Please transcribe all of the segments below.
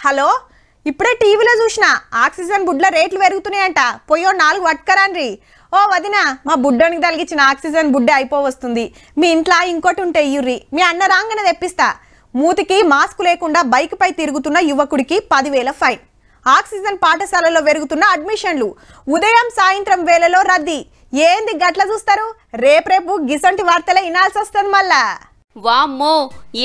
hello ఇప్పుడే టీవీలో చూసిన ఆక్సిజన్ బుడ్ల రేట్లు పెరుగుతున్నాయంట పోయో 4 పట్టుకరాన్రి ఓ వదినా మా బుడ్డోనికి తలిగించిన ఆక్సిజన్ బుడ్డ అయిపోవస్తుంది మీ ఇంట్లో ఇంకోటి ఉంటే ఇయ్యుర్రి మీ అన్న రాంగనే తెప్పిస్తా మూతికి మాస్క్ లేకుండా బైక్ పై తిరుగుతున్న యువకుడికి 10,000 ఫైన్ ఆక్సిజన్ పాఠశాలలో పెరుగుతున్న అడ్మిషన్లు ఉదయం సాయంత్రం వేళలో రద్దీ ఏంది గట్ల చూస్తారు రేపు గిసంటి వార్తలే ఇనాల్సి వస్తుంది మళ్ళా వామ్మో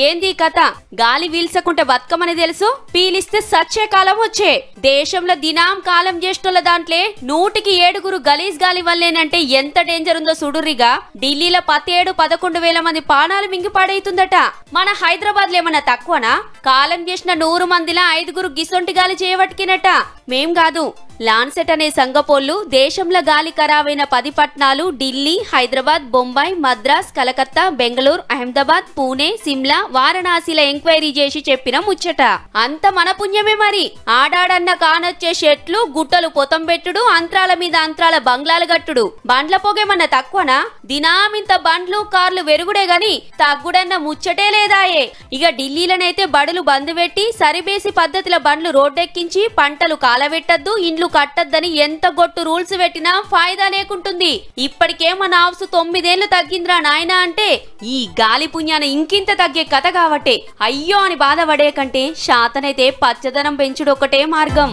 ఏంది కథ గాలి వీల్సకుంటే బతుకమని తెలుసు పీలిస్తే సచ్చే కాలం వచ్చే దేశంలో దినాం కాలం చేసేటోళ్ళ దాంట్లో 107 గలీజ్ గాలి వల్లేనంటే ఎంత డేంజర్ ఉందో సుడురిగా ఢిల్లీలో 11,000 మంది ప్రాణాలు మింగి పడైతుందట మన హైదరాబాద్ లో ఏమన్నా తక్కువనా కాలం చేసిన 100 మందిలా 5 గిసొంటి గాలి చేయబట్టినట మేం కాదు లాన్సెట్ అనే సంఘపోళ్లు దేశంలో గాలి ఖరాబైన 10 పట్టణాలు ఢిల్లీ హైదరాబాద్ బొంబాయి మద్రాస్ కలకత్తా బెంగళూరు అహ్మదాబాద్ పూణే సిమ్లా వారణాసిల ఎంక్వైరీ చేసి చెప్పిన ముచ్చట అంత మన పుణ్యమే మరి ఆడాడన్న కానొచ్చే చెట్లు గుట్టలు పొతం పెట్టుడు అంతరాల మీద అంతరాల బంగ్లాలు గట్టుడు బండ్ల పొగేమన్నా తక్కువనా దినామింత బండ్లు కార్లు వెరుగుడే గాని తగ్గుడన్న ముచ్చటే లేదాయే ఇక ఢిల్లీలోనైతే బడులు బంద్ పెట్టి సరిబేసి పద్ధతిలో బండ్లు రోడ్డెక్కించి పంటలు కాలబెట్టద్దు ఇండ్లు కట్టద్దని ఎంత గొట్టు రూల్స్ పెట్టినా ఫాయిదా లేకుంటుంది ఇప్పటికే మన ఆఫ్సు 9 ఏళ్లు తగ్గిందిరా నాయనా అంటే ఈ గాలి పుణ్యాన ఇంకింత తగ్గే కథ కాబట్టే అయ్యో అని బాధపడే కంటే శాతనైతే పచ్చదనం పెంచుడు ఒకటే మార్గం